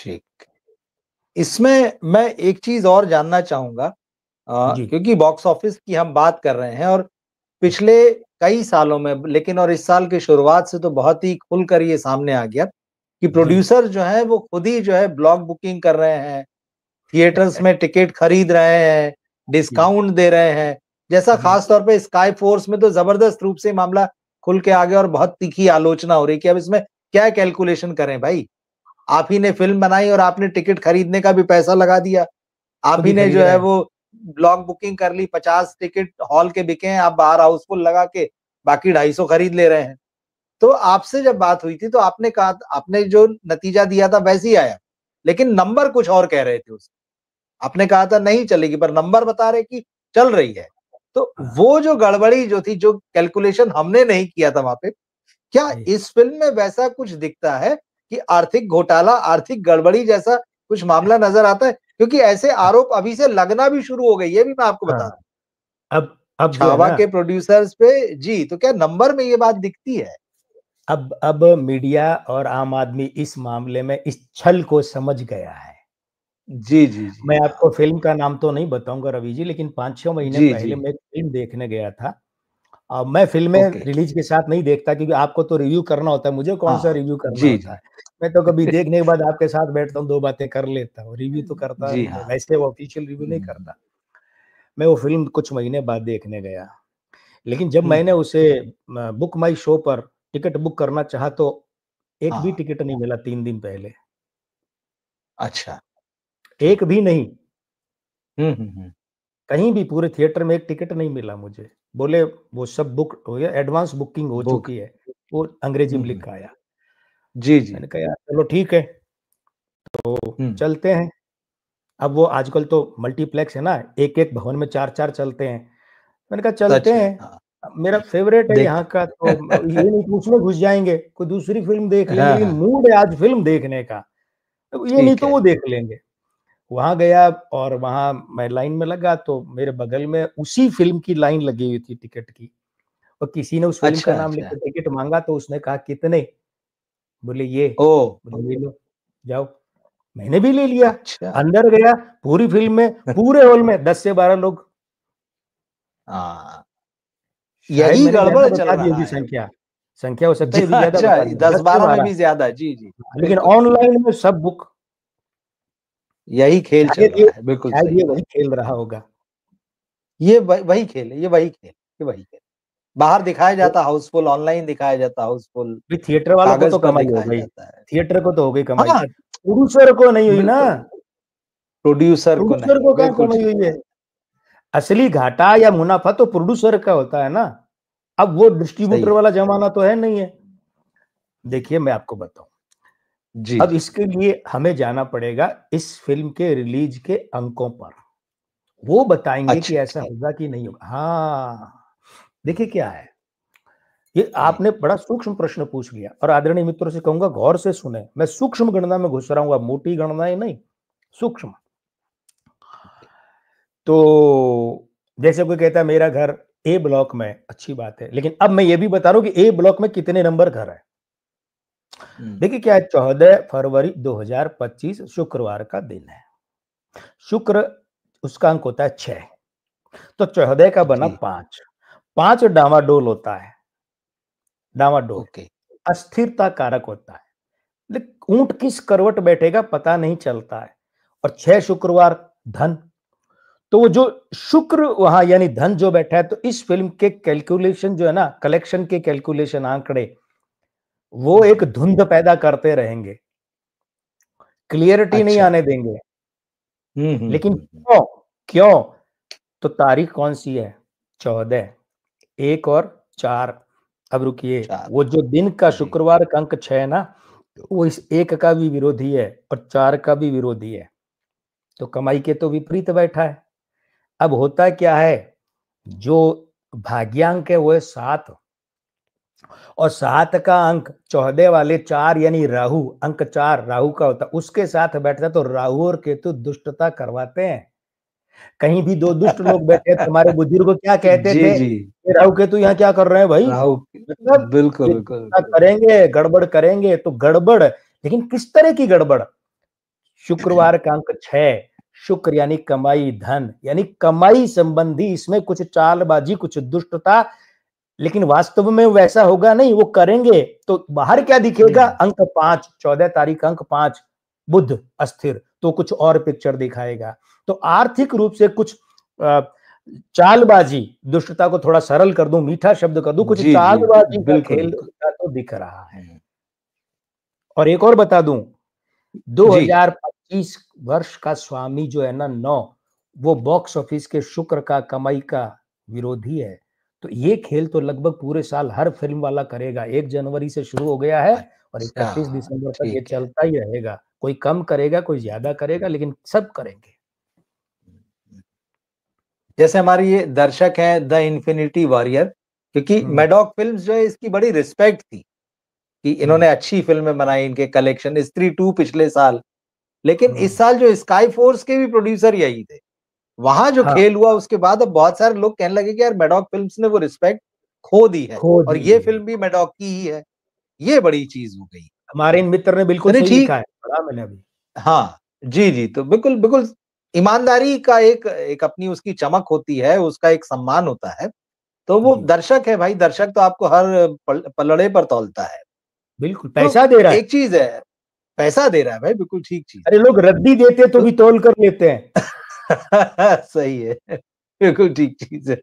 ठीक। इसमें मैं एक चीज और जानना चाहूंगा, जी। क्योंकि बॉक्स ऑफिस की हम बात कर रहे हैं और पिछले कई सालों में, लेकिन और इस साल की शुरुआत से तो बहुत ही खुलकर ये सामने आ गया कि जी। प्रोड्यूसर जो है वो खुद ही जो है ब्लॉक बुकिंग कर रहे हैं, थिएटर्स में टिकट खरीद रहे हैं, जी। डिस्काउंट दे रहे हैं। जैसा जी। खास तौर पे स्काई फोर्स में तो जबरदस्त रूप से मामला खुल के आ गया और बहुत तीखी आलोचना हो रही है कि अब इसमें क्या कैलकुलेशन करें भाई? आप ही ने फ़िल्म बनाई और आपने टिकट खरीदने का भी पैसा लगा दिया। आप खुद ही ही ने खरीद जो रहे है हैं। वो ब्लॉक बुकिंग कर ली, 50 टिकट हॉल के बिके हैं, आप बाहर हाउसफुल लगा के बाकी 250 खरीद ले रहे हैं। तो आपसे जब बात हुई थी तो आपने कहा, आपने जो नतीजा दिया था वैसे ही आया, लेकिन नंबर कुछ और कह रहे थे उसके। आपने कहा था नहीं चलेगी, पर नंबर बता रहे कि चल रही है। तो हाँ। वो जो गड़बड़ी जो थी, जो कैलकुलेशन हमने नहीं किया था वहाँ पे, क्या जी। इस फ़िल्म में वैसा कुछ दिखता है कि आर्थिक घोटाला, आर्थिक गड़बड़ी जैसा कुछ मामला नज़र आता है? क्योंकि ऐसे आरोप अभी से लगना भी शुरू हो गए, ये भी मैं आपको बता हाँ। दूँ। अब जो है छावा ना, के प्रोड्यूसर्स पे जी, तो क्या नंबर में ये बात दिखती है? अब मीडिया और आम आदमी इस मामले में इस छल को समझ गया है। जी, जी, जी। मैं हाँ। आपको फ़िल्म का नाम तो नहीं बताऊँगा रवि जी, लेकिन 5-6 महीने जी, पहले जी। मैं एक फ़िल्म देखने गया था। मैं फ़िल्में ओके। रिलीज़ के साथ नहीं देखता क्योंकि आपको तो रिव्यू करना होता है, मुझे कौन-सा हाँ। रिव्यू करना जी, होता जी। है। मैं तो कभी देखने के बाद आपके साथ बैठता हूँ, 2 बातें कर लेता हूँ, रिव्यू तो करता जी, नहीं मैं, हाँ। वैसे वो ऑफ़िशियल रिव्यू नहीं हुँ, करता। मैं वो फ़िल्म कुछ महीने बाद देखने गया। लेकिन जब हुँ, मैंने हुँ। उसे बुक माई शो पर टिकट बुक करना चाहा तो एक भी हाँ। टिकट नहीं मिला 3 दिन पहले, अच्छा, ठीक। एक भी नहीं। हुँ, हुँ, हुँ। कहीं भी पूरे थिएटर में एक टिकट नहीं मिला मुझे। बोले वो सब बुक हो गया, एडवांस बुकिंग हो बुक। चुकी है। वो अंग्रेजी हुँ, में हुँ। लिखा आया। जी, जी। मैंने कहा यार चलो ठीक है, हुँ। चलते हैं। अब वो आजकल तो मल्टीप्लेक्स है ना, एक-एक भवन में 4-4 चलते हैं। मैंने कहा चलते सच है, हैं। हाँ। अब मेरा फ़ेवरेट है देख यहाँ का तो ये नहीं कि उसमें घुस जाएँगे, कोई दूसरी फ़िल्म देख लेंगे हाँ, लेकिन हाँ। मूड है आज फ़िल्म देखने का। तो ये नहीं ठीक तो है। वो देख लेंगे। वहाँ गया और वहाँ मैं लाइन में लगा तो मेरे बगल में उसी फ़िल्म की लाइन लगी हुई थी टिकट की और किसी ने उस फ़िल्म का अच्छा, नाम अच्छा। लेके टिकट माँगा तो उसने कहा कितने? बोले ये। ओह! बोले ये लो, जाओ। मैंने भी ले लिया। अच्छा। अंदर गया, पूरी फ़िल्म में, पूरे हॉल में 10 से 12 लोग। हाँ, शायद यही मैंने गड़बड़ ज़्यादा चल बता दी रहा होगी है। संख्या। संख्या हो सकता जी, है ये भी ज़्यादा अच्छा, बता दी, 10 से 10-12 में 12। भी ज़्यादा। जी, जी। लेकिन बिल्कुल, ऑनलाइन में सब बुक। यही खेल चल शायद ये रहा है। बिल्कुल शायद सही ये बात। वही खेल रहा होगा। ये वही खेल है, ये वही खेल, ये वही खेल। बाहर दिखाया तो जाता हाउसफुल, ऑनलाइन दिखाया जाता हाउसफुल, फिर थिएटर वालों को कागज़ तो पर कमाई हो दिखाया गई। जाता है। थिएटर को तो हो गई कमाई। हाँ, प्रोड्यूसर को नहीं हुई ना, बिल्कुल। प्रोड्यूसर को प्रोड्यूसर नहीं, को कहाँ बिल्कुल कमाई ठीक हुई है। बात। असली घाटा या मुनाफ़ा तो प्रोड्यूसर का होता है ना। अब वो सही डिस्ट्रीब्यूटर है। वाला ज़माना तो है नहीं है। देखिए मैं आपको बताऊँ, जी, अब जी। इसके लिए हमें जाना पड़ेगा इस फ़िल्म के रिलीज़ के अंकों पर। वो बताएँगे कि अच्छा, ऐसा ठीक। होगा कि नहीं होगा। हाँ, देखिए क्या है, ये जी। आपने बड़ा सूक्ष्म प्रश्न पूछ लिया और आदरणीय मित्रों से कहूँगा गौर से सुनें। मैं सूक्ष्म गणना में घुस रहा हूँ, अब मोटी गणनाएँ नहीं, सूक्ष्म। तो जैसे कोई कहता है मेरा घर ए ब्लॉक में, अच्छी बात है। लेकिन अब मैं ये भी बता रहा हूँ कि ए ब्लॉक में कितने नंबर घर हैं। हुँ। देखिए क्या है, 14 फरवरी 2025 शुक्रवार का दिन है। शुक्र उसका अंक होता है 6, तो 14 का बना जी, 5, 5 डामाडोल होता है, डामाडोल, ओके। अस्थिरता कारक होता है। ऊँट किस करवट बैठेगा पता नहीं चलता है और 6 शुक्रवार धन, तो वो जो शुक्र वहाँ यानी धन जो बैठा है तो इस फ़िल्म के कैलकुलेशन जो है ना, कलेक्शन के कैलकुलेशन आंकड़े, वो हुँ, एक हुँ। धुंध पैदा करते रहेंगे, क्लियरिटी नहीं अच्छा। आने देंगे। हुँ, हुँ, लेकिन हुँ, हुँ। क्यों? क्यों? तो तारीख कौन-सी है? 14, 1 और 4। अब रुकिए, 4। वो जो दिन का जी। शुक्रवार का अंक 6 है ना, वो इस 1 का भी विरोधी है और 4 का भी विरोधी है। तो कमाई के तो विपरीत बैठा है। अब होता क्या है, जो भाग्यांक है वो है 7 और 7 का अंक 14 वाले 4 यानी राहु, अंक 4 राहु का होता है, उसके साथ बैठता है तो राहु और केतु दुष्टता करवाते हैं। कहीं भी 2 दुष्ट लोग बैठे तो हमारे बुजुर्ग क्या कहते जी, थे, जी। ये राहु केतु यहाँ क्या कर रहे हैं भाई? राहु मतलब बिल्कुल, ये बिल्कुल, दुष्टता बिल्कुल। करेंगे, गड़बड़ करेंगे तो गड़बड़, लेकिन किस तरह की गड़बड़? शुक्रवार का अंक 6, शुक्र यानी कमाई, धन यानी कमाई संबंधी, इसमें कुछ चालबाजी, कुछ दुष्टता, लेकिन वास्तव में वैसा होगा नहीं, वो करेंगे तो बाहर क्या दिखेगा, अंक 5, 14 तारीख अंक 5, बुध अस्थिर, तो कुछ और पिक्चर दिखाएगा। तो आर्थिक रूप से कुछ चालबाजी, दुष्टता को थोड़ा सरल कर दूं, मीठा शब्द कर दूं, कुछ चालबाजी का खेल तो दिख रहा है। और एक और बता दूं, 2025 वर्ष का स्वामी जो है ना 9, वो बॉक्स ऑफिस के शुक्र का, कमाई का विरोधी है। तो ये खेल तो लगभग पूरे साल हर फिल्म वाला करेगा। 1 जनवरी से शुरू हो गया है और 31 दिसंबर तक ये चलता ही रहेगा। कोई कम करेगा, कोई ज्यादा करेगा, लेकिन सब करेंगे। जैसे हमारी ये दर्शक है द इन्फिनिटी वॉरियर, क्योंकि मैडॉक फिल्म्स जो है इसकी बड़ी रिस्पेक्ट थी कि इन्होंने अच्छी फिल्में बनाई, इनके कलेक्शन, स्त्री 2 पिछले साल, लेकिन इस साल जो स्काई फोर्स के भी प्रोड्यूसर यही थे। वहां जो खेल हुआ उसके बाद अब बहुत सारे लोग कहने लगे कि यार मैडॉक फिल्म्स ने वो रिस्पेक्ट खो दी है, और ये फिल्म भी मैडॉक की ही है। ये बड़ी चीज हो गई। हमारे इन मित्र ने बिल्कुल सही लिखा है, पढ़ा मैंने अभी। हाँ जी जी, तो बिल्कुल बिल्कुल ईमानदारी का एक अपनी उसकी चमक होती है, उसका एक सम्मान होता है। तो वो दर्शक है भाई, दर्शक तो आपको हर पलड़े पर तौलता है। बिल्कुल पैसा दे रहा है, एक चीज है, पैसा दे रहा है भाई, बिल्कुल ठीक चीज। अरे लोग रद्दी देते तो भी तोल कर लेते हैं। सही है, बिल्कुल ठीक चीज है।